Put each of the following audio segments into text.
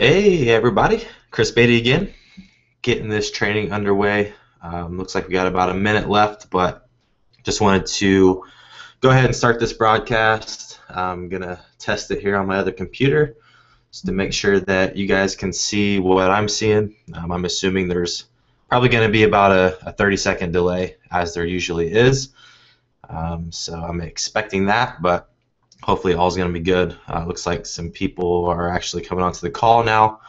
Hey everybody, Chris Beatty again, getting this training underway. Looks like we got about a minute left, but just wanted to go ahead and start this broadcast. I'm gonna test it here on my other computer just to make sure that you guys can see what I'm seeing. I'm assuming there's probably going to be about a 30-second delay, as there usually is. So I'm expecting that, but hopefully all's going to be good. Looks like some people are actually coming onto the call now.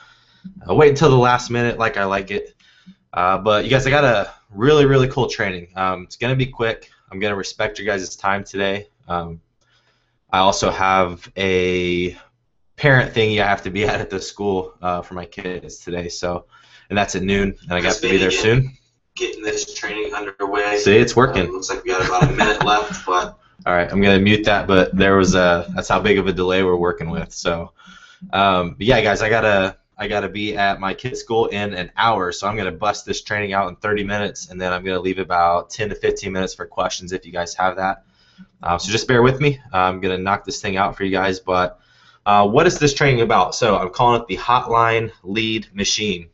Wait until the last minute, like I like it. But you guys, I got a really cool training. It's going to be quick. I'm going to respect your guys' time today. I also have a parent thing you have to be at the school for my kids today. So, and that's at noon, and I got to be there soon. Getting this training underway. See, it's working. Looks like we got about a minute left, but all right, I'm gonna mute that. But there was that's how big of a delay we're working with. So, but yeah, guys, I gotta be at my kid's school in an hour, so I'm gonna bust this training out in 30 minutes, and then I'm gonna leave about 10 to 15 minutes for questions if you guys have that. So just bear with me. I'm gonna knock this thing out for you guys. But what is this training about? So I'm calling it the Hotline Lead Machine.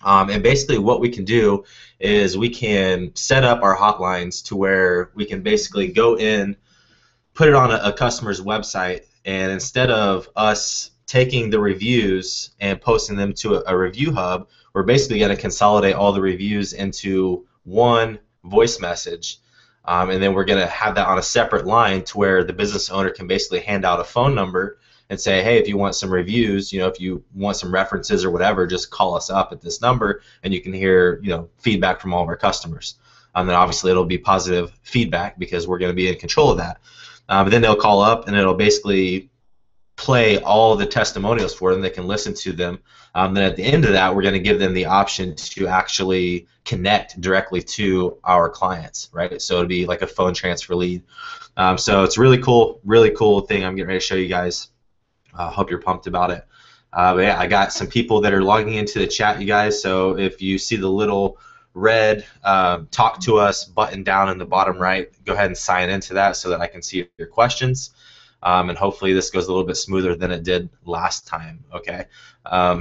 And basically what we can do is we can set up our hotlines to where we can basically go in, put it on a customer's website, and instead of us taking the reviews and posting them to a review hub, we're basically going to consolidate all the reviews into one voice message. And then we're going to have that on a separate line to where the business owner can basically hand out a phone number and say, hey, if you want some reviews, if you want some references or whatever, just call us up at this number, and you can hear, feedback from all of our customers. And then obviously it'll be positive feedback because we're going to be in control of that. But then they'll call up and it'll basically play all the testimonials for them. They can listen to them. Then at the end of that, we're going to give them the option to actually connect directly to our clients, right? So it'll be like a phone transfer lead. So it's a really cool thing I'm getting ready to show you guys. Hope you're pumped about it. But yeah, I got some people that are logging into the chat, you guys. So if you see the little red talk to us button down in the bottom right, go ahead and sign into that so that I can see your questions. And hopefully this goes a little bit smoother than it did last time. Okay.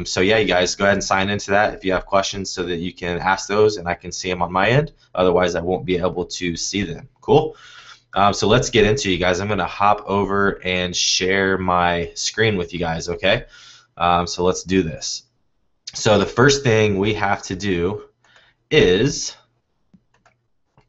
So yeah, you guys go ahead and sign into that if you have questions so that you can ask those and I can see them on my end. Otherwise, I won't be able to see them. Cool. So let's get into it, you guys. I'm going to hop over and share my screen with you guys, okay? So let's do this. So the first thing we have to do is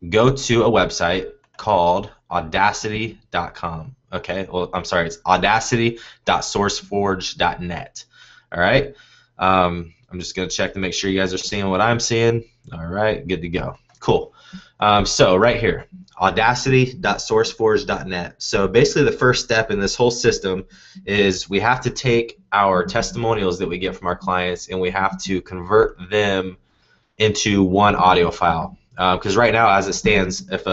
go to a website called audacity.com, okay? Well, I'm sorry, it's audacity.sourceforge.net, all right? I'm just going to check to make sure you guys are seeing what I'm seeing. All right, good to go. Cool. So right here, audacity.sourceforge.net. So basically the first step in this whole system is we have to take our testimonials that we get from our clients and we have to convert them into one audio file. Because right now, as it stands, if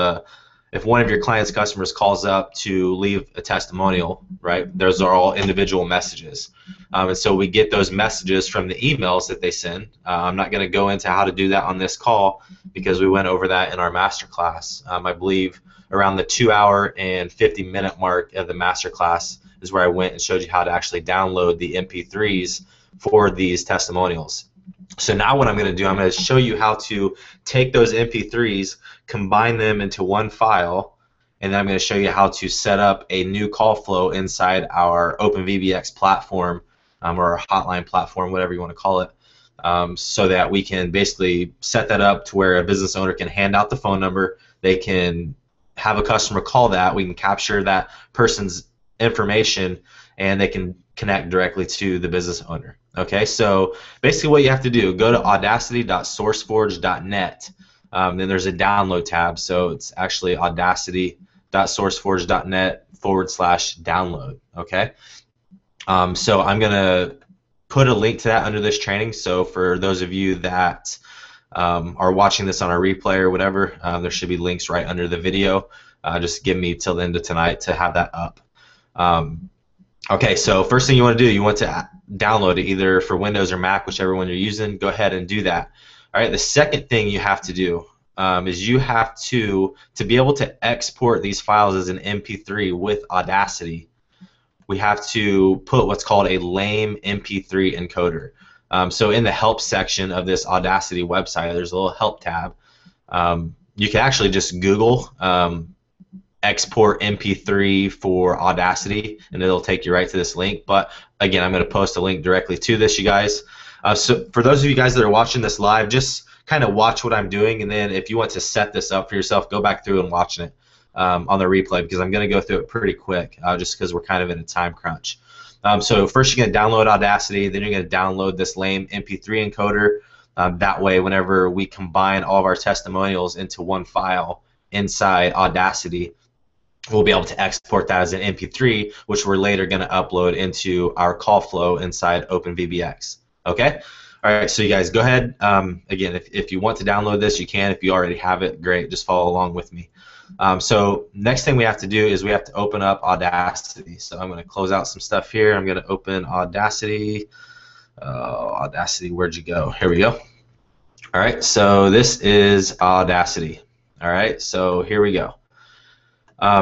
one of your client's customers calls up to leave a testimonial, right, those are all individual messages. And so we get those messages from the emails that they send. I'm not going to go into how to do that on this call because we went over that in our masterclass. I believe around the 2-hour and 50-minute mark of the masterclass is where I went and showed you how to actually download the MP3s for these testimonials. So now what I'm going to do, I'm going to show you how to take those MP3s, combine them into one file, and then I'm going to show you how to set up a new call flow inside our OpenVBX platform or our hotline platform, whatever you want to call it, so that we can basically set that up to where a business owner can hand out the phone number, they can have a customer call that, we can capture that person's information, and they can connect directly to the business owner. Okay, so basically what you have to do, go to audacity.sourceforge.net. Then there's a download tab, so it's actually audacity.sourceforge.net/download. Okay, so I'm going to put a link to that under this training. So for those of you that are watching this on a replay or whatever, there should be links right under the video. Just give me till the end of tonight to have that up. Okay, so first thing you want to do, you want to download it either for Windows or Mac, whichever one you're using. Go ahead and do that. All right, the second thing you have to do is you have to be able to export these files as an MP3 with Audacity, we have to put what's called a lame MP3 encoder. So in the help section of this Audacity website, there's a little help tab. You can actually just Google export MP3 for Audacity, and it'll take you right to this link. But again, I'm going to post a link directly to this, you guys. So for those of you guys that are watching this live, just kind of watch what I'm doing, and then if you want to set this up for yourself, go back through and watch it on the replay, because I'm going to go through it pretty quick, just because we're kind of in a time crunch. So first you're going to download Audacity, then you're going to download this lame MP3 encoder. That way, whenever we combine all of our testimonials into one file inside Audacity, we'll be able to export that as an MP3, which we're later going to upload into our call flow inside OpenVBX. Okay? All right, so you guys go ahead. Again, if you want to download this, you can. If you already have it, great. Just follow along with me. So next thing we have to do is we have to open up Audacity. So I'm going to close out some stuff here. I'm going to open Audacity. Audacity, where'd you go? Here we go. All right, so this is Audacity. All right, so here we go.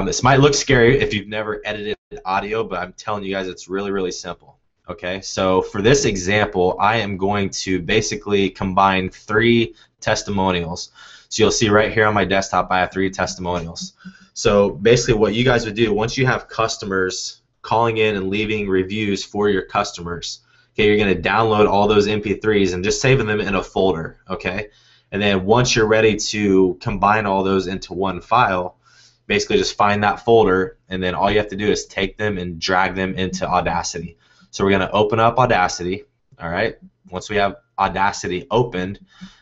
This might look scary if you've never edited audio, but I'm telling you guys it's really, really simple. Okay, so for this example, I am going to basically combine 3 testimonials. So you'll see right here on my desktop I have 3 testimonials. So basically what you guys would do, once you have customers calling in and leaving reviews for your customers, okay, you're going to download all those MP3s and just saving them in a folder, okay? And then once you're ready to combine all those into one file, basically just find that folder, and then all you have to do is take them and drag them into Audacity. So we're going to open up Audacity, all right? Once we have Audacity opened,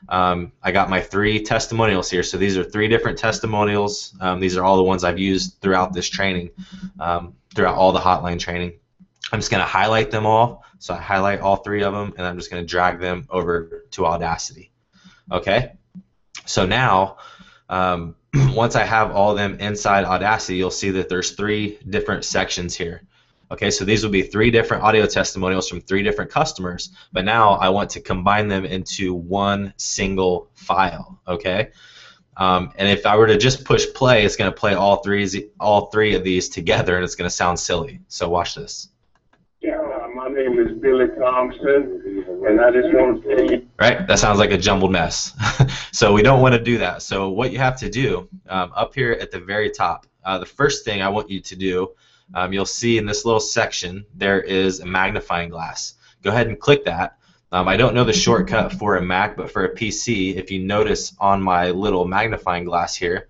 I got my 3 testimonials here. So these are 3 different testimonials. These are all the ones I've used throughout this training, throughout all the Hotline training. I'm just going to highlight them all. So I highlight all 3 of them, and I'm just going to drag them over to Audacity. Okay? So now, once I have all of them inside Audacity, you'll see that there's 3 different sections here. Okay, so these will be 3 different audio testimonials from 3 different customers, but now I want to combine them into one single file. Okay, and if I were to just push play, it's going to play all three of these together, and it's going to sound silly. So watch this. Yeah, my name is Billy Thompson, and I just want to tell you. Right, that sounds like a jumbled mess. So we don't want to do that. So what you have to do, up here at the very top, the first thing I want you to do, you'll see in this little section there is a magnifying glass. Go ahead and click that. I don't know the shortcut for a Mac, but for a PC, if you notice on my little magnifying glass here,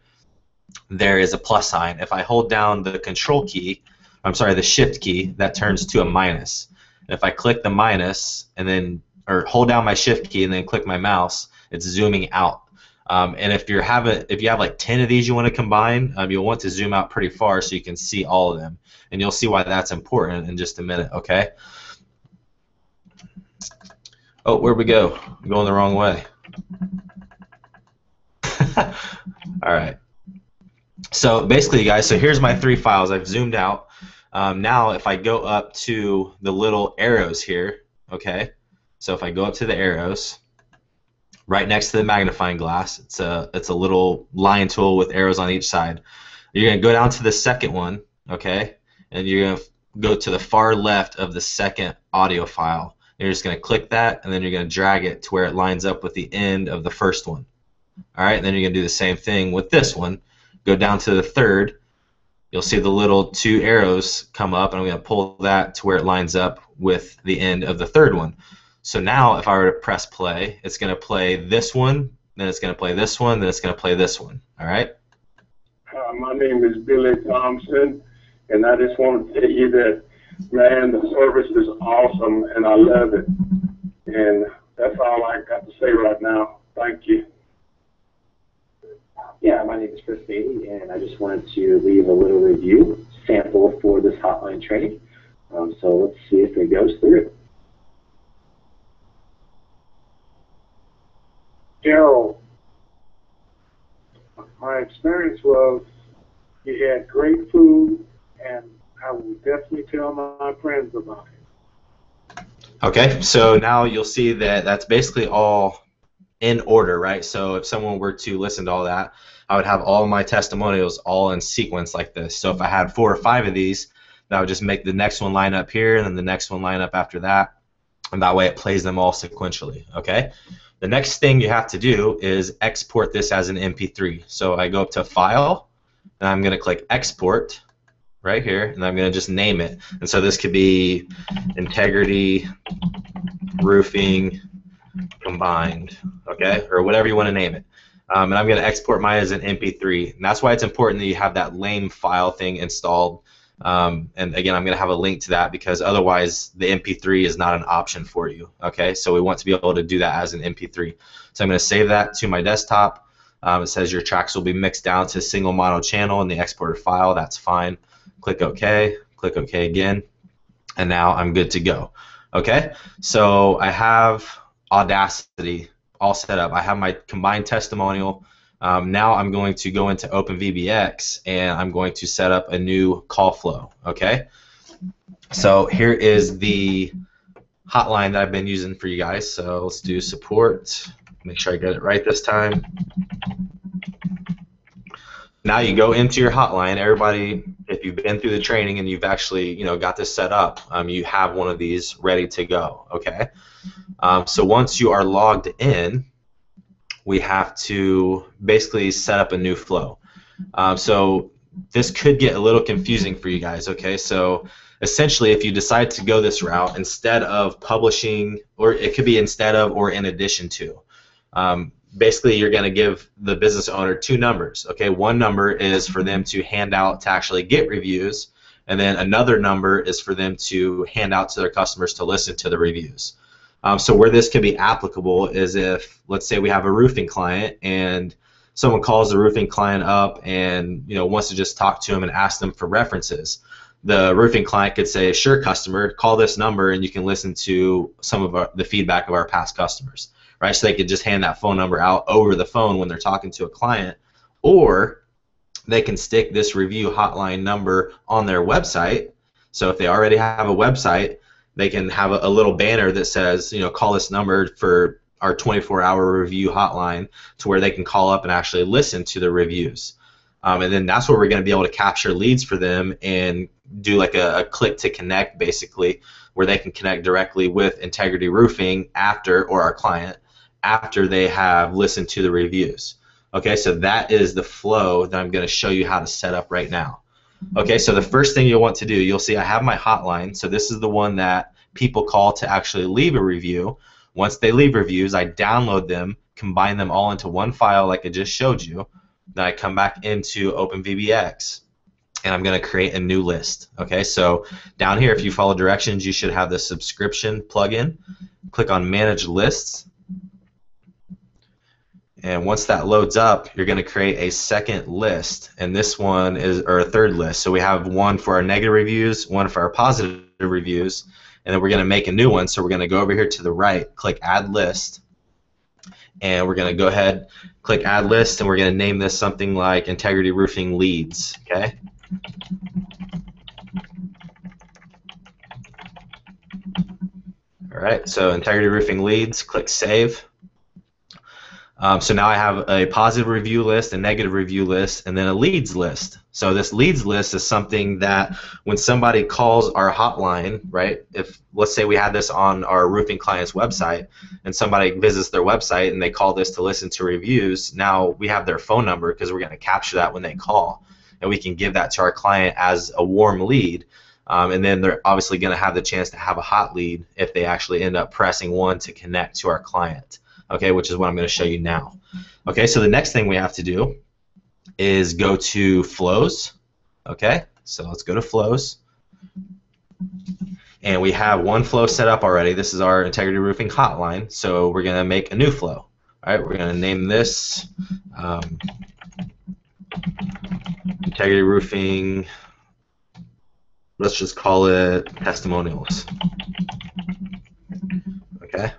there is a plus sign. If I hold down the control key, I'm sorry, the shift key, that turns to a minus. And if I click the minus and then, or hold down my shift key and then click my mouse, it's zooming out. And if you have like 10 of these you want to combine, you'll want to zoom out pretty far so you can see all of them. And you'll see why that's important in just a minute, okay? Oh, where'd we go? I'm going the wrong way. All right. So basically, guys, so here's my 3 files. I've zoomed out. Now, if I go up to the little arrows here, okay? So if I go up to the arrows, right next to the magnifying glass, it's a little line tool with arrows on each side. You're going to go down to the second one, okay? And you're going to go to the far left of the second audio file. You're just going to click that, and then you're going to drag it to where it lines up with the end of the first one. All right, and then you're going to do the same thing with this one. Go down to the third. You'll see the little 2 arrows come up, and I'm going to pull that to where it lines up with the end of the third one. So now if I were to press play, it's going to play this one, then it's going to play this one, then it's going to play this one. All right? My name is Billy Thompson, and I just want to tell you that, man, the service is awesome, and I love it. And that's all I got to say right now. Thank you. Yeah, my name is Chris Beatty, and I just wanted to leave a little review sample for this Hotline training. So let's see if it goes through. Daryl, my experience was you had great food, and I will definitely tell my friends about it. Okay, so now you'll see that that's basically all in order, right? So if someone were to listen to all that, I would have all my testimonials all in sequence like this. So if I had 4 or 5 of these, That would just make the next one line up here and then the next one line up after that. And that way it plays them all sequentially, okay? The next thing you have to do is export this as an MP3. So I go up to File, and I'm going to click Export right here, and I'm going to just name it. And so this could be Integrity Roofing Combined, okay? Or whatever you want to name it. And I'm going to export mine as an MP3. And that's why it's important that you have that lame file thing installed. And again, I'm going to have a link to that because otherwise the MP3 is not an option for you. Okay, so we want to be able to do that as an MP3. So I'm going to save that to my desktop. It says your tracks will be mixed down to a single mono channel in the exported file. That's fine. Click OK. Click OK again. And now I'm good to go. Okay, so I have Audacity all set up. I have my combined testimonial. Now I'm going to go into OpenVBX and I'm going to set up a new call flow. Okay, so here is the hotline that I've been using for you guys. So let's do support. Make sure I get it right this time. Now you go into your hotline. Everybody, if you've been through the training and you've actually got this set up, you have one of these ready to go. Okay, so once you are logged in, we have to basically set up a new flow. So this could get a little confusing for you guys, okay? So essentially, if you decide to go this route, instead of publishing, or it could be instead of or in addition to, basically you're going to give the business owner two numbers, okay? One number is for them to hand out to actually get reviews, and then another number is for them to hand out to their customers to listen to the reviews. So where this can be applicable is if, let's say we have a roofing client and someone calls the roofing client up and wants to just talk to them and ask them for references. The roofing client could say, sure, customer, call this number and you can listen to some of the feedback of our past customers, right? So they could just hand that phone number out over the phone when they're talking to a client, or they can stick this review hotline number on their website. So if they already have a website, they can have a little banner that says, call this number for our 24-hour review hotline, to where they can call up and actually listen to the reviews. And then that's where we're going to be able to capture leads for them and do like a click to connect, basically, where they can connect directly with Integrity Roofing or our client, after they have listened to the reviews. Okay, so that is the flow that I'm going to show you how to set up right now. Okay, so the first thing you'll want to do, you'll see I have my hotline. So this is the one that people call to actually leave a review. Once they leave reviews, I download them, combine them all into one file like I just showed you. Then I come back into OpenVBX, and I'm going to create a new list. Okay, so down here, if you follow directions, you should have the subscription plugin. Click on Manage Lists. And once that loads up, you're going to create a second list, and this one is, or a third list. So we have one for our negative reviews, one for our positive reviews, and then we're going to make a new one. So we're going to go over here to the right, click Add List, and we're going to go ahead, click Add List, and we're going to name this something like Integrity Roofing Leads. Okay. All right. So Integrity Roofing Leads. Click Save. So now I have a positive review list, a negative review list, and then a leads list. So this leads list is something that when somebody calls our hotline, right, if let's say we had this on our roofing client's website and somebody visits their website and they call this to listen to reviews, now we have their phone number because we're going to capture that when they call, and we can give that to our client as a warm lead. And then they're obviously going to have the chance to have a hot lead if they actually end up pressing 1 to connect to our client. Okay, which is what I'm going to show you now. Okay, so the next thing we have to do is go to Flows. Okay, so let's go to Flows. And we have one flow set up already. This is our Integrity Roofing hotline, so we're going to make a new flow. All right, we're going to name this Integrity Roofing, let's just call it Testimonials. Okay.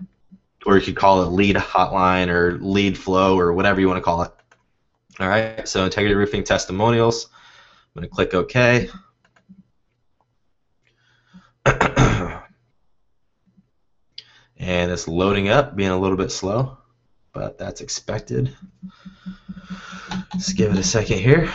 Or you could call it lead hotline or lead flow or whatever you want to call it. All right, so Integrity Roofing Testimonials. I'm going to click OK. And it's loading up, being a little bit slow, but that's expected. Let's give it a second here.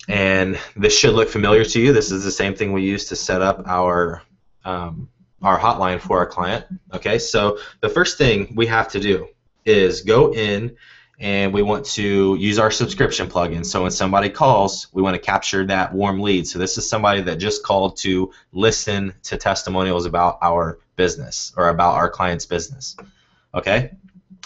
And this should look familiar to you. This is the same thing we use to set up our hotline for our client. Okay, so the first thing we have to do is go in and we want to use our subscription plugin. So when somebody calls, we want to capture that warm lead. So this is somebody that just called to listen to testimonials about our business or about our client's business. Okay,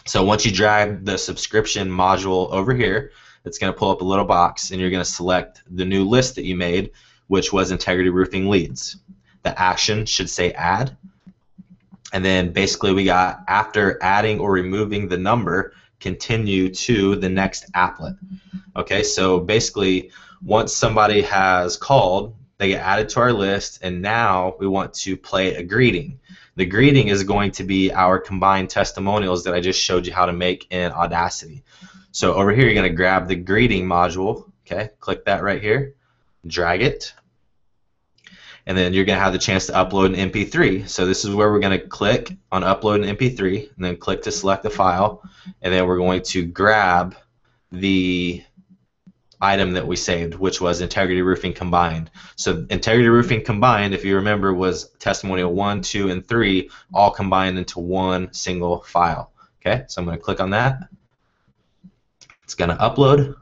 so once you drag the subscription module over here, it's going to pull up a little box and you're going to select the new list that you made, which was Integrity Roofing Leads. The action should say add. And then basically we got, after adding or removing the number, continue to the next applet. Okay, so basically once somebody has called, they get added to our list, and now we want to play a greeting. The greeting is going to be our combined testimonials that I just showed you how to make in Audacity. So over here you're going to grab the greeting module, okay, click that right here, drag it, and then you're going to have the chance to upload an MP3. So this is where we're going to click on upload an MP3, and then click to select the file, and then we're going to grab the item that we saved, which was Integrity Roofing Combined. So Integrity Roofing Combined, if you remember, was testimonial 1, 2, and 3 all combined into one single file. Okay, so I'm going to click on that. It's going to upload.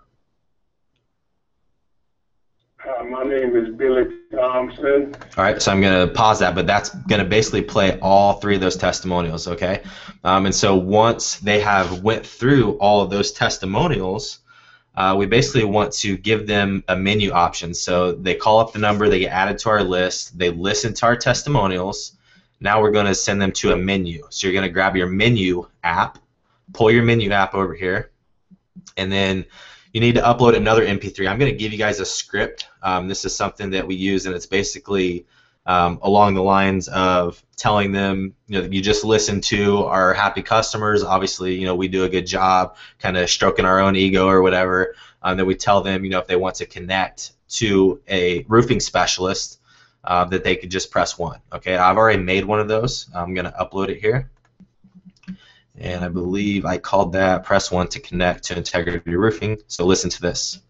My name is Billy Thompson. All right, so I'm going to pause that, but that's going to basically play all three of those testimonials, okay? And so once they have went through all of those testimonials, we basically want to give them a menu option. So they call up the number, they get added to our list, they listen to our testimonials. Now we're going to send them to a menu. So you're going to grab your menu app, pull your menu app over here, and then you need to upload another MP3. I'm going to give you guys a script. This is something that we use, and it's basically along the lines of telling them, you know, you just listen to our happy customers. Obviously, you know, we do a good job kind of stroking our own ego or whatever. Then we tell them, you know, if they want to connect to a roofing specialist, that they could just press 1. Okay, I've already made one of those. I'm going to upload it here. And I believe I called that press 1 to connect to Integrity Roofing. So listen to this.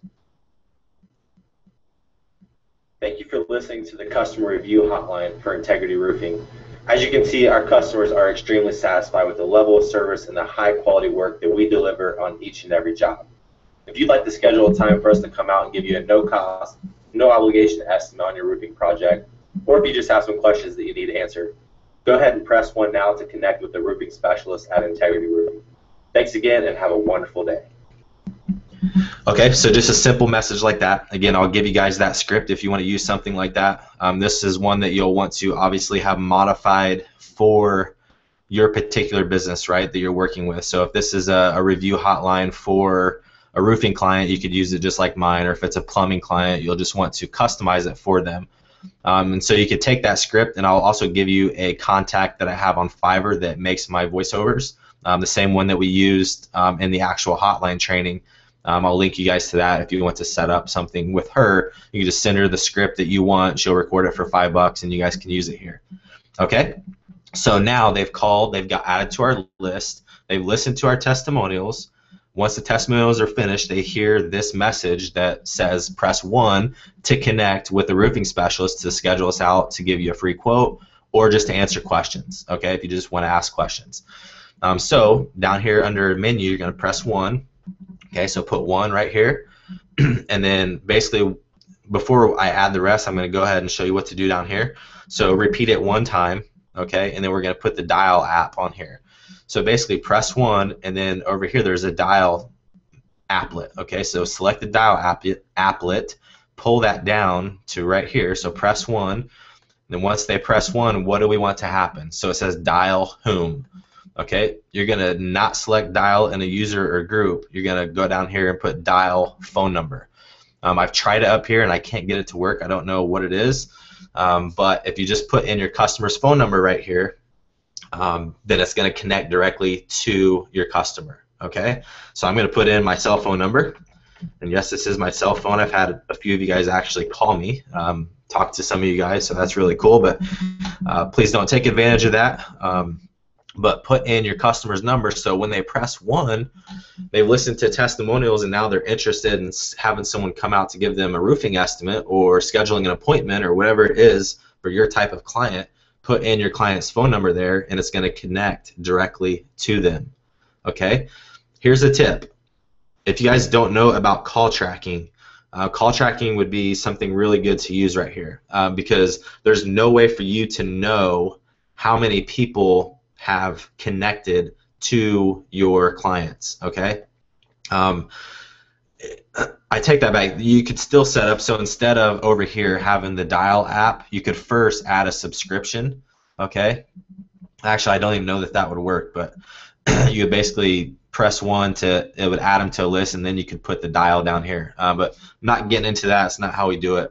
Thank you for listening to the customer review hotline for Integrity Roofing. As you can see, our customers are extremely satisfied with the level of service and the high quality work that we deliver on each and every job. If you'd like to schedule a time for us to come out and give you a no cost, no obligation estimate on your roofing project, or if you just have some questions that you need answered, go ahead and press 1 now to connect with the roofing specialist at Integrity Roofing. Thanks again, and have a wonderful day. Okay, so just a simple message like that. Again, I'll give you guys that script if you want to use something like that. This is one that you'll want to obviously have modified for your particular business, right, that you're working with. So if this is a review hotline for a roofing client, you could use it just like mine, or if it's a plumbing client, you'll just want to customize it for them. And so you could take that script, and I'll also give you a contact that I have on Fiverr that makes my voiceovers, the same one that we used in the actual hotline training. I'll link you guys to that if you want to set up something with her. You can just send her the script that you want. She'll record it for $5, and you guys can use it here. Okay? So now they've called, they've got added to our list, they've listened to our testimonials. Once the testimonials are finished, they hear this message that says press 1 to connect with the roofing specialist to schedule us out to give you a free quote, or just to answer questions, okay, if you just want to ask questions. So down here under menu, you're going to press 1. Okay, so put 1 right here. And then basically, before I add the rest, I'm going to go ahead and show you what to do down here. So repeat it 1 time, okay, and then we're going to put the dial app on here. So basically press 1, and then over here there's a dial applet. Okay, so select the dial applet, pull that down to right here. So press 1, and then once they press 1, what do we want to happen? So it says dial whom. Okay, you're going to not select dial in a user or group. You're going to go down here and put dial phone number. I've tried it up here and I can't get it to work. I don't know what it is. But if you just put in your customer's phone number right here, then it's going to connect directly to your customer. Okay, so I'm going to put in my cell phone number, and yes, this is my cell phone. I've had a few of you guys actually call me, talk to some of you guys, so that's really cool, but please don't take advantage of that. but put in your customer's number, so when they press 1, they've listened to testimonials and now they're interested in having someone come out to give them a roofing estimate or scheduling an appointment or whatever it is for your type of client. Put in your client's phone number there, and it's going to connect directly to them. Okay? Here's a tip. If you guys don't know about call tracking would be something really good to use right here, because there's no way for you to know how many people have connected to your clients. Okay? I take that back. You could still set up, so instead of over here having the dial app, you could first add a subscription. Okay? Actually, I don't even know that that would work, but you would basically press 1 it would add them to a list, and then you could put the dial down here. But not getting into that, it's not how we do it.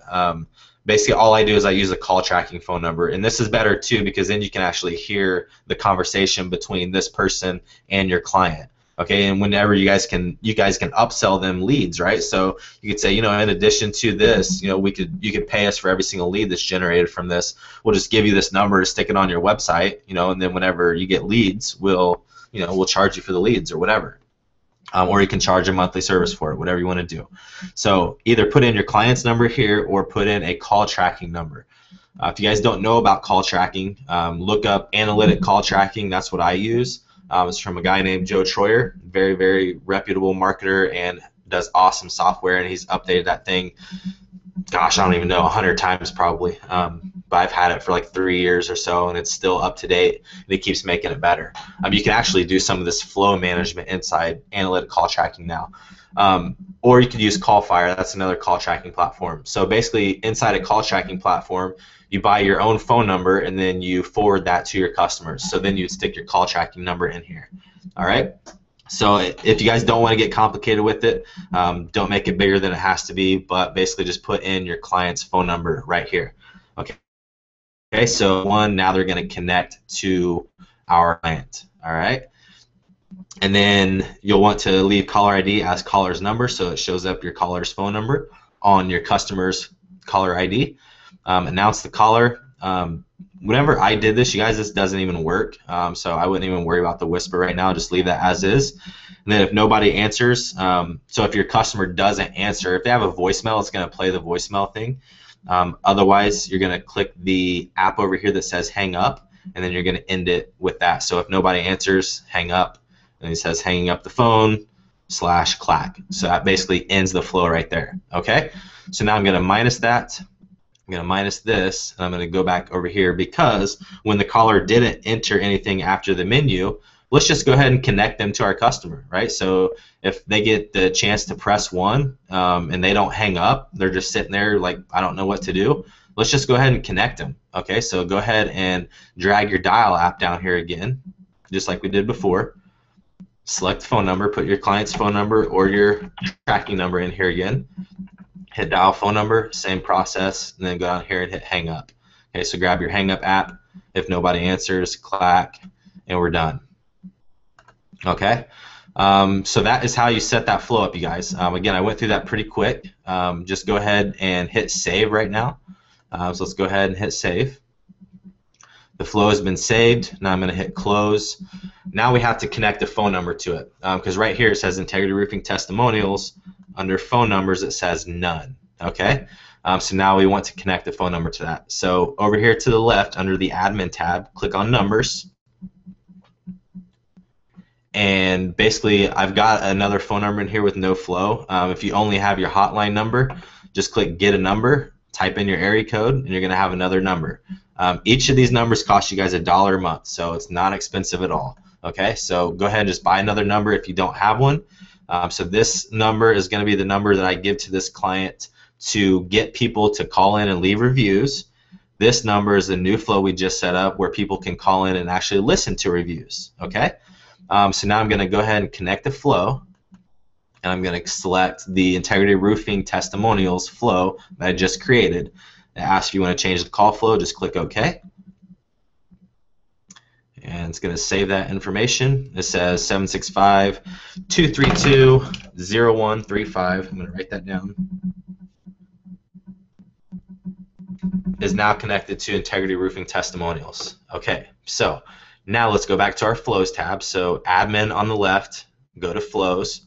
Basically, all I do is I use a call tracking phone number, and this is better too because then you can actually hear the conversation between this person and your client. Okay, and whenever you guys can upsell them leads, right? So you could say, in addition to this, you could pay us for every single lead that's generated from this. We'll just give you this number to stick it on your website, and then whenever you get leads, we'll charge you for the leads or whatever. Or you can charge a monthly service for it, whatever you want to do. So either put in your client's number here or put in a call tracking number. If you guys don't know about call tracking, look up analytic call tracking. That's what I use. It's from a guy named Joe Troyer, very, very reputable marketer and does awesome software, and he's updated that thing, gosh, I don't even know, 100 times probably. But I've had it for like 3 years or so, and it's still up to date, and it keeps making it better. You can actually do some of this flow management inside analytic call tracking now. Or you could use CallFire. That's another call tracking platform. So basically, inside a call tracking platform, you buy your own phone number, and then you forward that to your customers. So then you'd stick your call tracking number in here. All right? So if you guys don't want to get complicated with it, don't make it bigger than it has to be, but basically just put in your client's phone number right here. Okay, so now they're going to connect to our client. All right? And then you'll want to leave caller ID as caller's number, so it shows up your caller's phone number on your customer's caller ID. Announce the caller. Whenever I did this, you guys, this doesn't even work, so I wouldn't even worry about the whisper right now. Just leave that as is. And then if nobody answers, so if your customer doesn't answer, if they have a voicemail, it's going to play the voicemail thing. Otherwise, you're going to click the app over here that says hang up, and then you're going to end it with that. So if nobody answers, hang up. And it says hanging up the phone / clack. So that basically ends the flow right there. Okay? So now I'm going to minus that. I'm going to minus this, and I'm going to go back over here because when the caller didn't enter anything after the menu, let's just go ahead and connect them to our customer, right? So if they get the chance to press 1 and they don't hang up, they're just sitting there like, I don't know what to do, let's just go ahead and connect them. Okay, so go ahead and drag your dial app down here again, just like we did before. Select the phone number, put your client's phone number or your tracking number in here again. Hit dial phone number, same process, and then go down here and hit hang up. Okay, so grab your hang up app. If nobody answers, clack, and we're done. Okay, so that is how you set that flow up, you guys. Again, I went through that pretty quick. Just go ahead and hit save right now. So let's go ahead and hit save. The flow has been saved. Now I'm going to hit close. Now we have to connect a phone number to it, because right here it says Integrity Roofing Testimonials. Under phone numbers it says none. Okay, so now we want to connect the phone number to that. So over here to the left under the admin tab, click on numbers, and basically I've got another phone number in here with no flow. If you only have your hotline number, just click get a number, type in your area code, and you're going to have another number. Each of these numbers cost you guys $1 a month, so it's not expensive at all. Okay, so go ahead and just buy another number if you don't have one. So this number is going to be the number that I give to this client to get people to call in and leave reviews. This number is the new flow we just set up where people can call in and actually listen to reviews. Okay, so now I'm going to go ahead and connect the flow, and I'm going to select the Integrity Roofing Testimonials flow that I just created. It asks if you want to change the call flow, just click OK. And it's going to save that information. It says 765-232-0135. I'm going to write that down. Is now connected to Integrity Roofing Testimonials. Okay, so Now let's go back to our flows tab. So admin on the left, go to flows.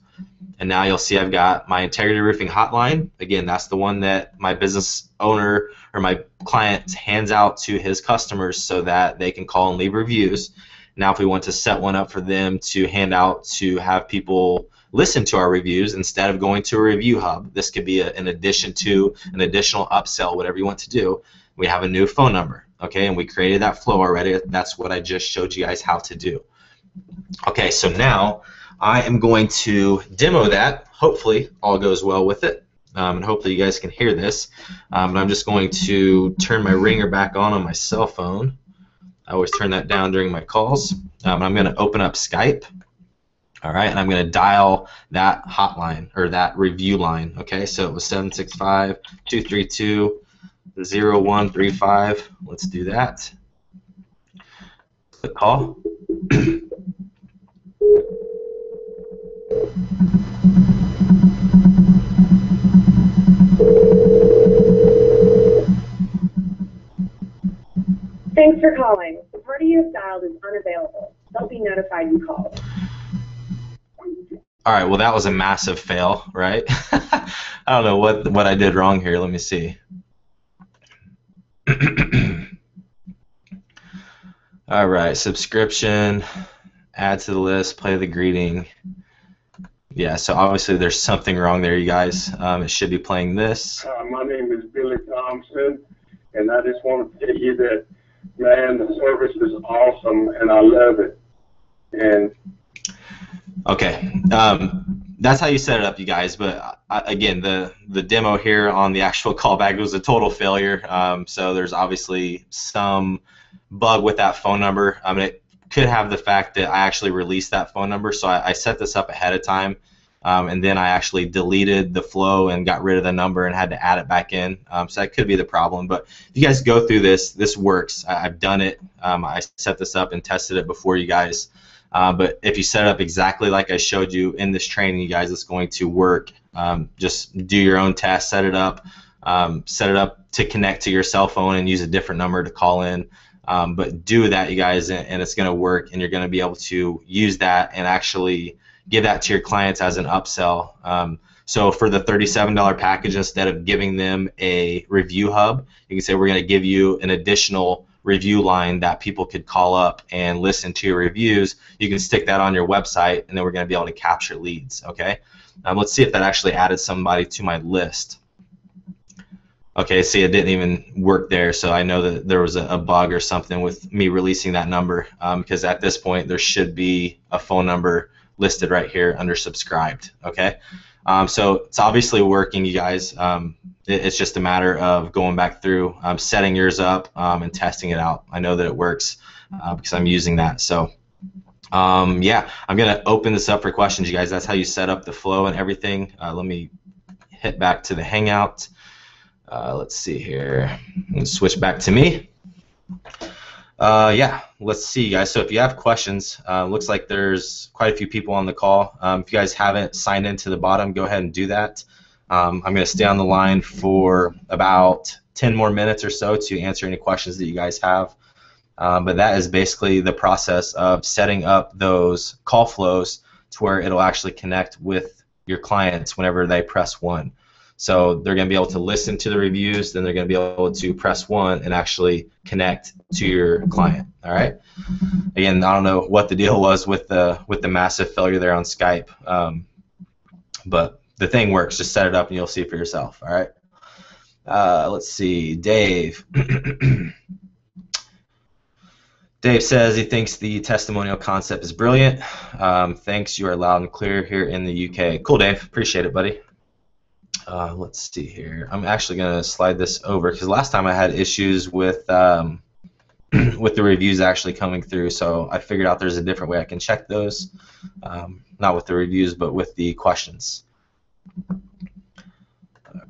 And now you'll see I've got my integrity roofing hotline. Again, that's the one that my business owner or my client hands out to his customers so that they can call and leave reviews. Now if we want to set one up for them to hand out to have people listen to our reviews instead of going to a review hub, this could be an addition to an additional upsell, whatever you want to do. We have a new phone number, okay, and we created that flow already. That's what I just showed you guys how to do. Okay, so now I am going to demo that. Hopefully all goes well with it, and hopefully you guys can hear this. But I'm just going to turn my ringer back on my cell phone. I always turn that down during my calls. I'm going to open up Skype. All right, and I'm going to dial that hotline or that review line. Okay, so it was 765-232-0135. Let's do that. Click call. Thanks for calling. The party you have dialed is unavailable. They'll be notified you called. All right, well that was a massive fail, right? I don't know what I did wrong here. Let me see. All right, subscription, add to the list, play the greeting. Yeah, so obviously there's something wrong there, you guys. It should be playing this. My name is Billy Thompson, and I just want to tell you that, man, the service is awesome, and I love it. And okay, that's how you set it up, you guys. But again, the demo here on the actual callback was a total failure. So there's obviously some bug with that phone number. I mean, it could have the fact that I actually released that phone number. So I set this up ahead of time, and then I actually deleted the flow and got rid of the number and had to add it back in. So that could be the problem. But if you guys go through this, this works. I've done it. I set this up and tested it before you guys. But if you set it up exactly like I showed you in this training, you guys, it's going to work. Just do your own test, set it up to connect to your cell phone and use a different number to call in. But do that, you guys, and it's going to work, and you're going to be able to use that and actually give that to your clients as an upsell. So for the $37 package, instead of giving them a review hub, you can say we're going to give you an additional review line that people could call up and listen to your reviews. You can stick that on your website, and then we're going to be able to capture leads. Okay, let's see if that actually added somebody to my list. Okay, see, it didn't even work there, so I know that there was a bug or something with me releasing that number, because at this point there should be a phone number listed right here under subscribed. Okay, so it's obviously working, you guys. It's just a matter of going back through, setting yours up, and testing it out. I know that it works because I'm using that. So yeah, I'm going to open this up for questions, you guys. That's how you set up the flow and everything. Let me hit back to the Hangout. Let's see here. Let's switch back to me. Yeah, let's see, guys. So if you have questions, looks like there's quite a few people on the call. If you guys haven't signed into the bottom, go ahead and do that. I'm going to stay on the line for about 10 more minutes or so to answer any questions that you guys have. But that is basically the process of setting up those call flows to where it'll actually connect with your clients whenever they press 1. So they're going to be able to listen to the reviews, then they're going to be able to press 1 and actually connect to your client. All right. Again, I don't know what the deal was with the massive failure there on Skype, but the thing works. Just set it up and you'll see for yourself. All right. Let's see, Dave. Dave says he thinks the testimonial concept is brilliant. Thanks. You are loud and clear here in the UK. Cool, Dave. Appreciate it, buddy. Let's see here. I'm actually going to slide this over because last time I had issues with with the reviews actually coming through, so I figured out there's a different way I can check those. Not with the reviews, but with the questions. All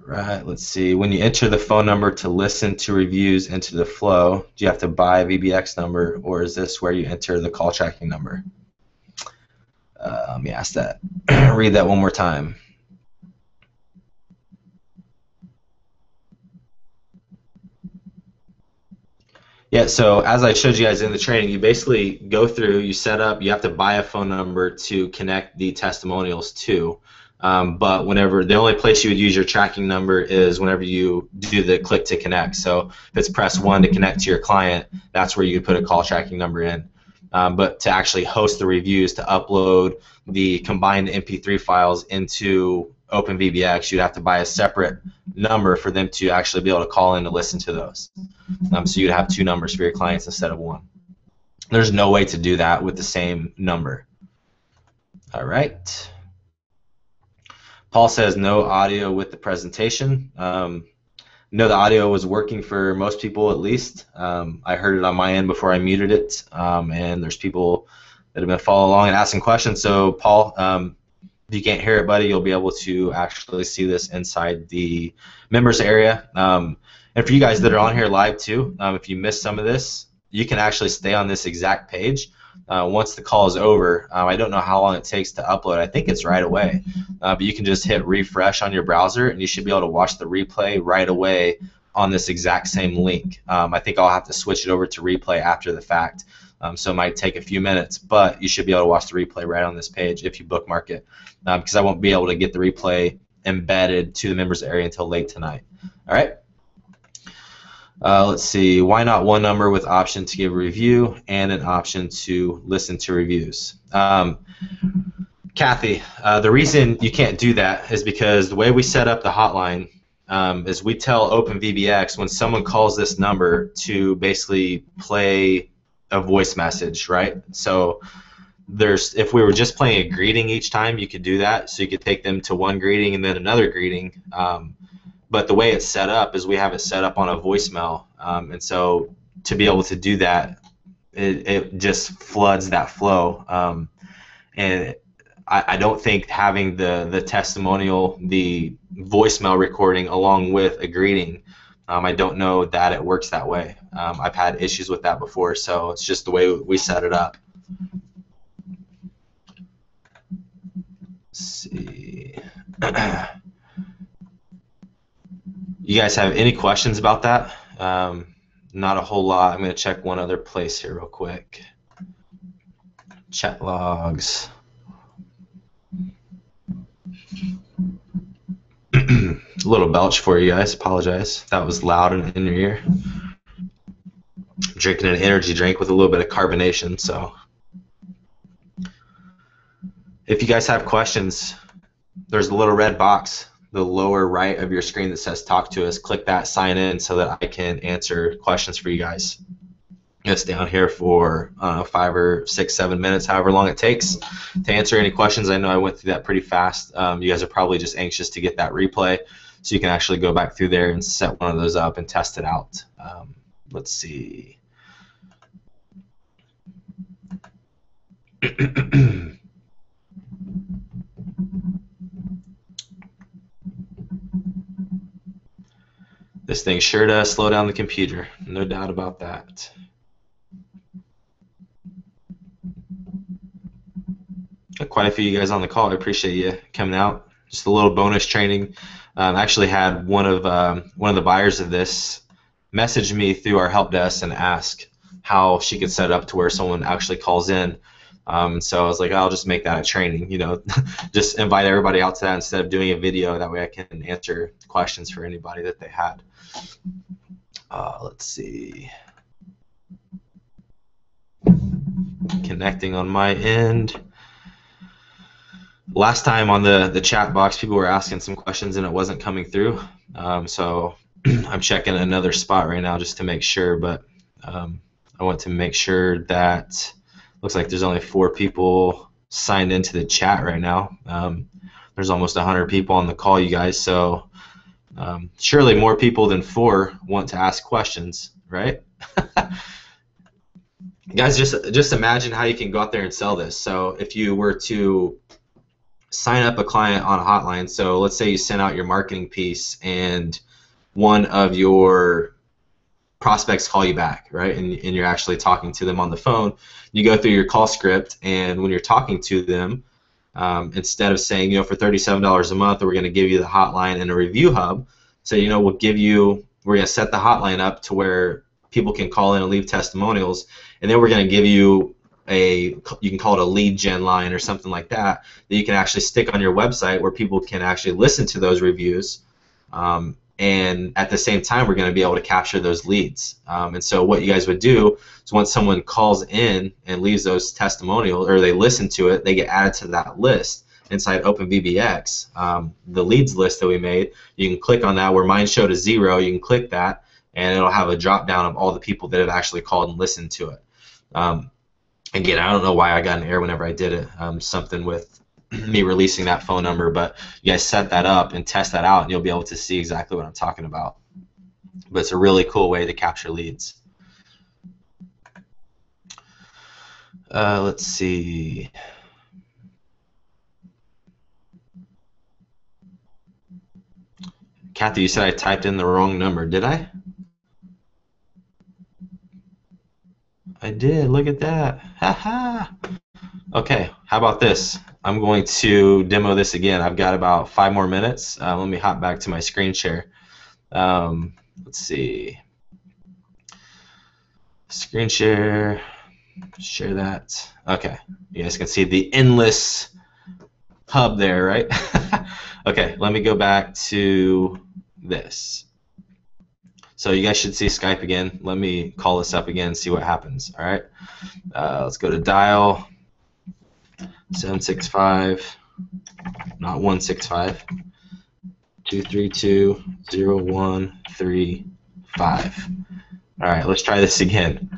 right, let's see. When you enter the phone number to listen to reviews into the flow, do you have to buy a VBX number, or is this where you enter the call tracking number? Let me ask that. Read that one more time. Yeah, so as I showed you guys in the training, you basically go through, you set up, you have to buy a phone number to connect the testimonials to. But whenever, the only place you would use your tracking number is whenever you do the click to connect. So if it's press 1 to connect to your client, that's where you put a call tracking number in. But to actually host the reviews, to upload the combined MP3 files into OpenVBX, you'd have to buy a separate number for them to actually be able to call in to listen to those. So you'd have 2 numbers for your clients instead of 1. There's no way to do that with the same number. All right. Paul says no audio with the presentation. No, the audio was working for most people at least. I heard it on my end before I muted it, and there's people that have been following along and asking questions. So Paul, if you can't hear it, buddy, you'll be able to actually see this inside the members area. And for you guys that are on here live too, if you missed some of this, you can actually stay on this exact page. Once the call is over, I don't know how long it takes to upload. I think it's right away. But you can just hit refresh on your browser, and you should be able to watch the replay right away on this exact same link. I think I'll have to switch it over to replay after the fact. So it might take a few minutes, but you should be able to watch the replay right on this page if you bookmark it, because I won't be able to get the replay embedded to the members area until late tonight. All right. Let's see. Why not one number with option to give a review and an option to listen to reviews? Kathy, the reason you can't do that is because the way we set up the hotline is we tell OpenVBX when someone calls this number to basically play a voice message, right? So if we were just playing a greeting each time, you could do that. So you could take them to one greeting and then another greeting. But the way it's set up is we have it set up on a voicemail, and so to be able to do that, it just floods that flow. And I don't think having the testimonial, the voicemail recording along with a greeting, I don't know that it works that way. I've had issues with that before, so it's just the way we set it up. Let's see. You guys have any questions about that? Not a whole lot. I'm going to check one other place here real quick. Chat logs. A little belch for you guys. Apologize. That was loud in your ear. I'm drinking an energy drink with a little bit of carbonation. So if you guys have questions, there's a little red box the lower right of your screen that says talk to us. Click that, sign in, so that I can answer questions for you guys. I'm going to stay on here for 5 or 6, 7 minutes, however long it takes to answer any questions. I know I went through that pretty fast. You guys are probably just anxious to get that replay so you can actually go back through there and set one of those up and test it out. Let's see. This thing sure does slow down the computer, no doubt about that. Got quite a few of you guys on the call. I appreciate you coming out. Just a little bonus training. I actually had one of the buyers of this message me through our help desk and ask how she could set it up to where someone actually calls in. So I was like, I'll just make that a training, you know, just invite everybody out to that instead of doing a video. That way I can answer questions for anybody that they had. Let's see. Connecting on my end. Last time on the chat box, people were asking some questions and it wasn't coming through. So I'm checking another spot right now just to make sure, but I want to make sure that looks like there's only 4 people signed into the chat right now. There's almost 100 people on the call, you guys, so surely more people than 4 want to ask questions, right? Guys, just imagine how you can go out there and sell this. So if you were to sign up a client on a hotline, so let's say you sent out your marketing piece and one of your prospects call you back, right, and you're actually talking to them on the phone. You go through your call script, and when you're talking to them, instead of saying, you know, for $37 a month, we're going to give you the hotline and a review hub, so, you know, we're going to set the hotline up to where people can call in and leave testimonials, and then we're going to give you you can call it a lead gen line or something like that you can actually stick on your website where people can actually listen to those reviews, and at the same time we're going to be able to capture those leads. And so what you guys would do is once someone calls in and leaves those testimonials or they listen to it, they get added to that list inside OpenVBX, the leads list that we made. You can click on that where mine showed a 0. You can click that and it'll have a drop down of all the people that have actually called and listened to it. Again, I don't know why I got an error whenever I did it, something with me releasing that phone number, but you guys set that up and test that out and you'll be able to see exactly what I'm talking about. But it's a really cool way to capture leads. Let's see. Kathy, you said I typed in the wrong number. Did I? I did. Look at that. Haha. Okay, how about this? I'm going to demo this again. I've got about 5 more minutes. Let me hop back to my screen share. Let's see. Screen share. Share that. Okay, you guys can see the endless hub there, right? Okay, let me go back to this. So you guys should see Skype again. Let me call this up again and see what happens. All right, let's go to dial 765, not 165, 232-0135. All right, let's try this again.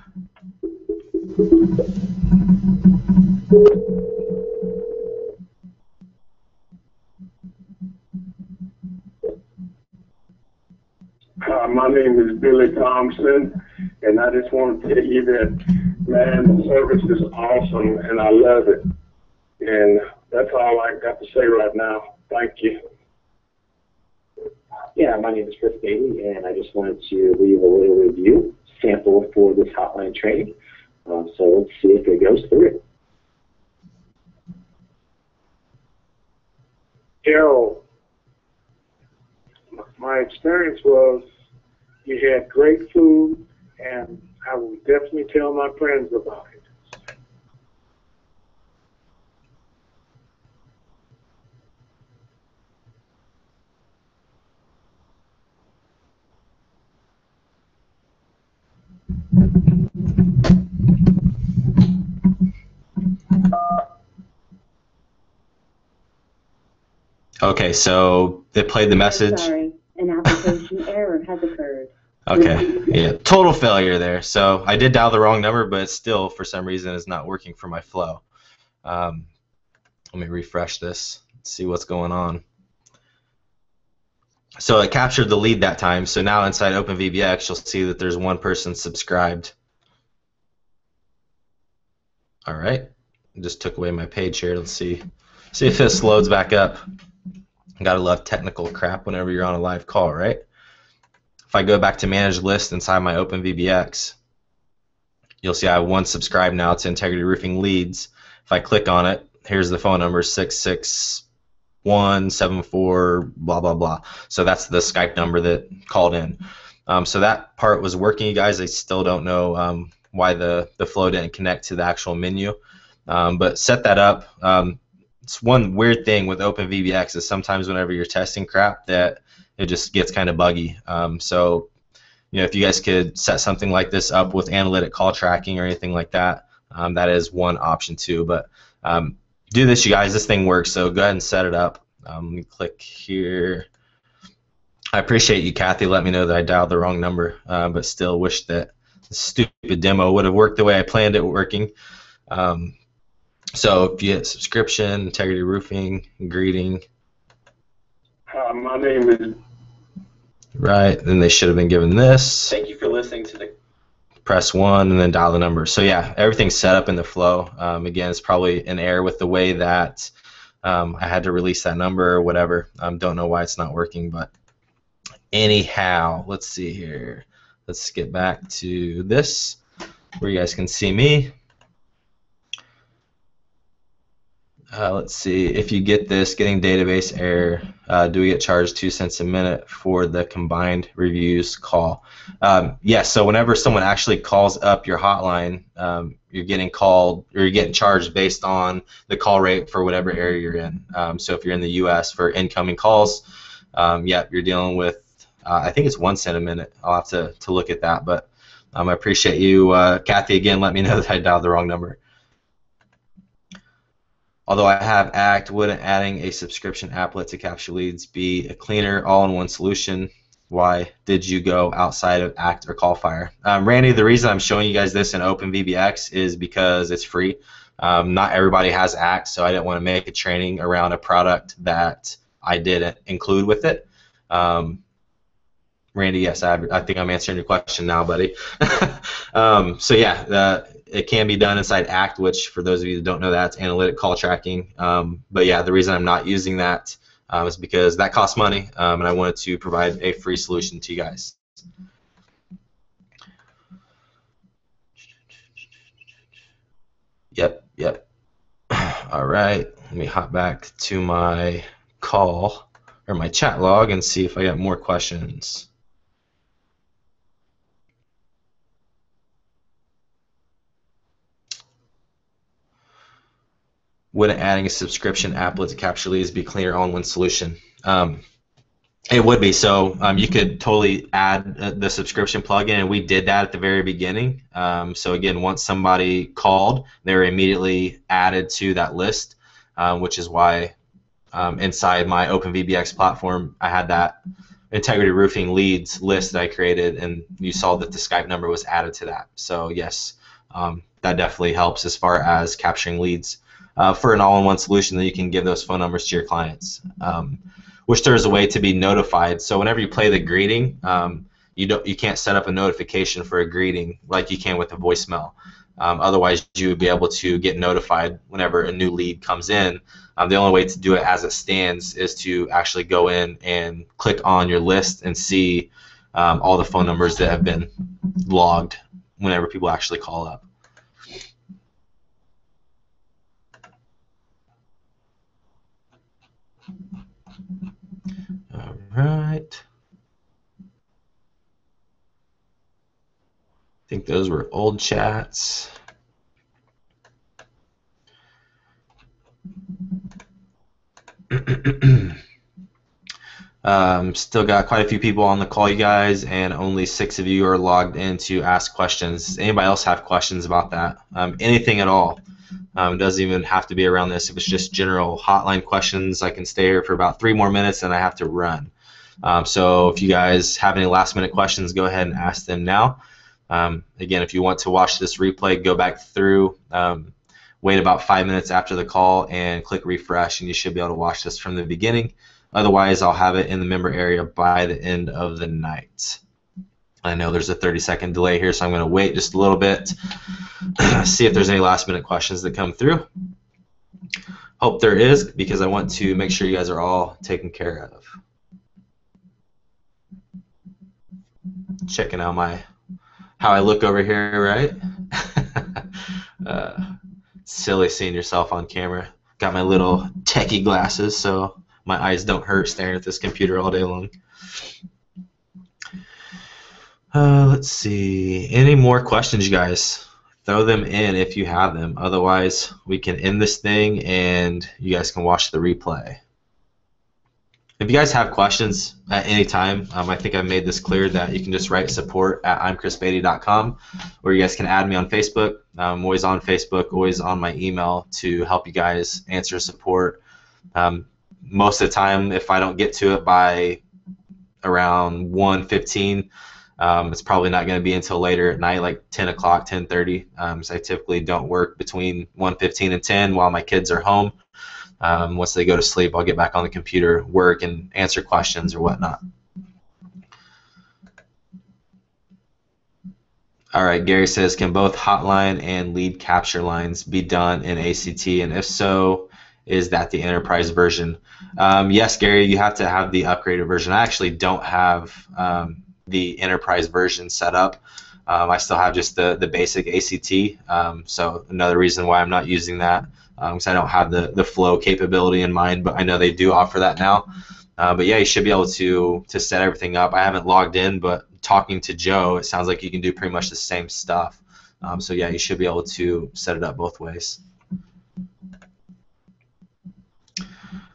My name is Billy Thompson, and I just want to tell you that, man, the service is awesome, and I love it. And that's all I got to say right now. Thank you. Yeah, my name is Chris Beatty, and I just wanted to leave a little review sample for this hotline training. So let's see if it goes through. Harold, my experience was you had great food, and I will definitely tell my friends about it. Okay, so they played the message. Sorry, an application error has occurred. Okay, yeah, total failure there. So I did dial the wrong number, but it still, for some reason, is not working for my flow. Let me refresh this, see what's going on. So it captured the lead that time, so now inside OpenVBX, you'll see that there's one person subscribed. All right, I just took away my page here. Let's see if this loads back up. Gotta love technical crap whenever you're on a live call, right? If I go back to manage list inside my OpenVBX, you'll see I have one subscribed now to Integrity Roofing Leads. If I click on it, here's the phone number 66174 blah blah blah. So that's the Skype number that called in. So that part was working, you guys. I still don't know why the flow didn't connect to the actual menu, but set that up. It's one weird thing with OpenVBX is sometimes whenever you're testing crap that it just gets kind of buggy. So, you know, if you guys could set something like this up with analytic call tracking or anything like that, that is one option too. But do this, you guys. This thing works, so go ahead and set it up. Let me click here. I appreciate you, Kathy. Let me know that I dialed the wrong number, but still wish that the stupid demo would have worked the way I planned it working. So if you hit subscription, Integrity Roofing, greeting. My name is... Right, then they should have been given this. Thank you for listening to the... Press 1 and then dial the number. So yeah, everything's set up in the flow. Again, it's probably an error with the way that I had to release that number or whatever. Don't know why it's not working, but anyhow, let's see here. Let's get back to this where you guys can see me. Let's see. If you get this, getting database error, do we get charged 2 cents a minute for the combined reviews call? Yes. So whenever someone actually calls up your hotline, you're getting called or you're getting charged based on the call rate for whatever area you're in. So if you're in the U.S. for incoming calls, you're dealing with I think it's 1 cent a minute. I'll have to look at that, but I appreciate you, Kathy. Again, let me know that I dialed the wrong number. Although I have ACT, wouldn't adding a subscription applet to capture leads be a cleaner, all-in-one solution? Why did you go outside of ACT or CallFire? Randy, the reason I'm showing you guys this in OpenVBX is because it's free. Not everybody has ACT, so I didn't want to make a training around a product that I didn't include with it. Randy, yes, I think I'm answering your question now, buddy. So yeah, it can be done inside ACT, which for those of you that don't know, that's analytic call tracking. But yeah, the reason I'm not using that is because that costs money, and I wanted to provide a free solution to you guys. Yep. All right, let me hop back to my call or my chat log and see if I got more questions. Wouldn't adding a subscription applet to capture leads be cleaner all-in-one solution? It would be. So you could totally add the subscription plugin, and we did that at the very beginning. So again, once somebody called, they were immediately added to that list, which is why inside my OpenVBX platform, I had that Integrity Roofing leads list that I created, and you saw that the Skype number was added to that. So yes, that definitely helps as far as capturing leads. For an all-in-one solution, that you can give those phone numbers to your clients. Wish there was a way to be notified. So whenever you play the greeting, you can't set up a notification for a greeting like you can with a voicemail. Otherwise, you would be able to get notified whenever a new lead comes in. The only way to do it as it stands is to actually go in and click on your list and see all the phone numbers that have been logged whenever people actually call up. All right. I think those were old chats. Still got quite a few people on the call, you guys, and only 6 of you are logged in to ask questions. Does anybody else have questions about that? Anything at all. It doesn't even have to be around this. If it's just general hotline questions, I can stay here for about 3 more minutes and I have to run. So if you guys have any last minute questions, go ahead and ask them now. Again, if you want to watch this replay, go back through, wait about 5 minutes after the call and click refresh, and you should be able to watch this from the beginning. Otherwise, I'll have it in the member area by the end of the night. I know there's a 30-second delay here, so I'm going to wait just a little bit, see if there's any last-minute questions that come through. Hope there is, because I want to make sure you guys are all taken care of. Checking out how I look over here, right? Silly seeing yourself on camera. Got my little techie glasses, so my eyes don't hurt staring at this computer all day long. Let's see. Any more questions, you guys? Throw them in if you have them. Otherwise, we can end this thing and you guys can watch the replay. If you guys have questions at any time, I think I made this clear that you can just write support@imchrisbeatty.com, or you guys can add me on Facebook. I'm always on Facebook, always on my email to help you guys answer support. Most of the time, if I don't get to it by around 1:15, it's probably not going to be until later at night, like 10 o'clock, 10:30. So I typically don't work between 1:15 and 10 while my kids are home. Once they go to sleep, I'll get back on the computer, work, and answer questions or whatnot. All right, Gary says, can both hotline and lead capture lines be done in ACT? And if so, is that the enterprise version? Yes, Gary, you have to have the upgraded version. I actually don't have the enterprise version set up. I still have just the basic ACT, so another reason why I'm not using that, because I don't have the flow capability in mind, but I know they do offer that now. But yeah, you should be able to set everything up. I haven't logged in, but talking to Joe, it sounds like you can do pretty much the same stuff. So yeah, you should be able to set it up both ways.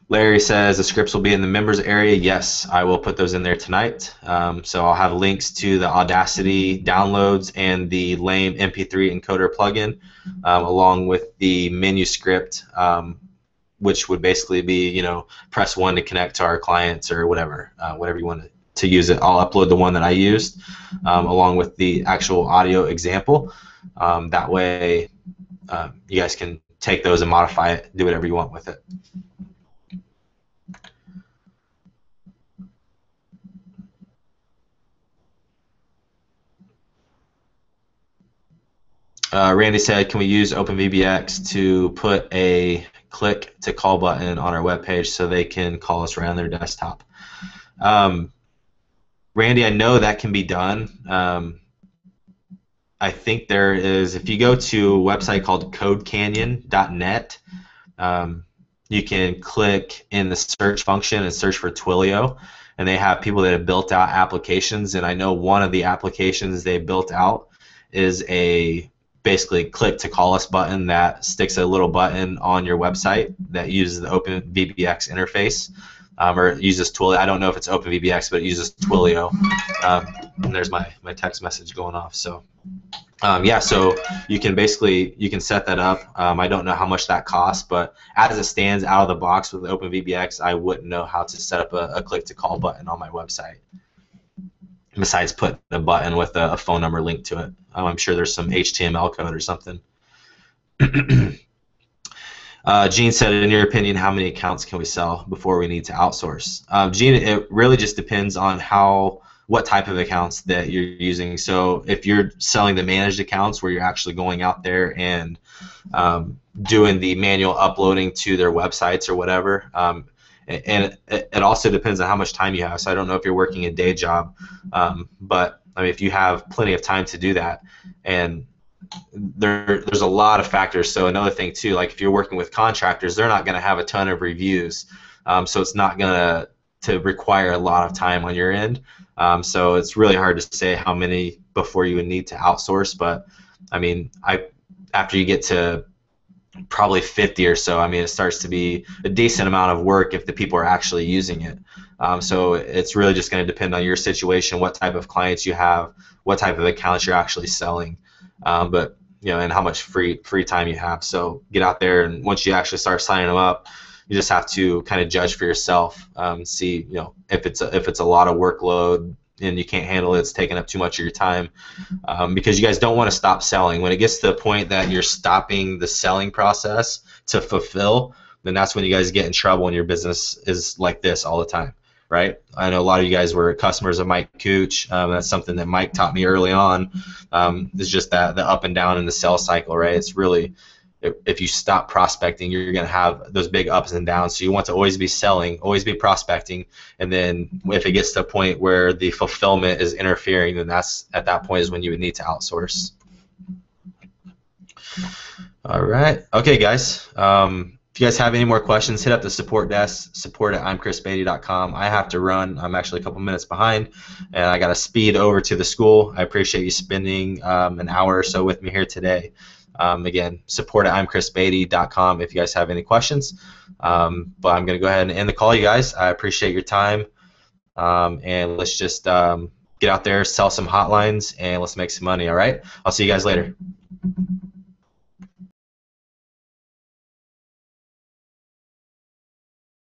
Larry says the scripts will be in the members area. Yes, I will put those in there tonight. So I'll have links to the Audacity downloads and the lame MP3 encoder plugin, along with the menu script, which would basically be, you know, press 1 to connect to our clients or whatever, whatever you want to use it. I'll upload the one that I used, along with the actual audio example. That way, you guys can take those and modify it, do whatever you want with it. Randy said, can we use OpenVBX to put a click to call button on our webpage so they can call us right on their desktop? Randy, I know that can be done. I think there is, if you go to a website called codecanyon.net, you can click in the search function and search for Twilio, and they have people that have built out applications, and I know one of the applications they built out is a basically click to call us button that sticks a little button on your website that uses the OpenVBX interface, or uses Twilio. I don't know if it's OpenVBX, but it uses Twilio. And there's my text message going off. So yeah, so you can set that up. I don't know how much that costs, but as it stands out of the box with OpenVBX, I wouldn't know how to set up a click to call button on my website, besides putting a button with a phone number linked to it. I'm sure there's some HTML code or something. Gene said, in your opinion, how many accounts can we sell before we need to outsource? Gene, it really just depends on what type of accounts that you're using. So if you're selling the managed accounts where you're actually going out there and doing the manual uploading to their websites or whatever, and it also depends on how much time you have. So I don't know if you're working a day job, but I mean, if you have plenty of time to do that, and there's a lot of factors. So another thing too, like if you're working with contractors, they're not going to have a ton of reviews, so it's not going to require a lot of time on your end. So it's really hard to say how many before you would need to outsource. But I mean, after you get to probably 50 or so, I mean, it starts to be a decent amount of work if the people are actually using it. So it's really just going to depend on your situation, what type of clients you have, what type of accounts you're actually selling, but you know, and how much free time you have. So get out there, and once you actually start signing them up, you just have to kind of judge for yourself, see, you know, if it's a lot of workload and you can't handle it, it's taking up too much of your time, because you guys don't want to stop selling. When it gets to the point that you're stopping the selling process to fulfill, then that's when you guys get in trouble and your business is like this all the time, right? I know a lot of you guys were customers of Mike Cooch. That's something that Mike taught me early on. It's just that the up and down in the sales cycle, right? It's really, if you stop prospecting, you're going to have those big ups and downs. So you want to always be selling, always be prospecting, and then if it gets to a point where the fulfillment is interfering, then at that point is when you would need to outsource. All right. Okay, guys. If you guys have any more questions, hit up the support desk, support@imchrisbeatty.com. I have to run. I'm actually a couple minutes behind, and I got to speed over to the school. I appreciate you spending an hour or so with me here today. Again, support@imchrisbeatty.com if you guys have any questions. But I'm going to go ahead and end the call, you guys. I appreciate your time, and let's just get out there, sell some hotlines, and let's make some money, all right? I'll see you guys later.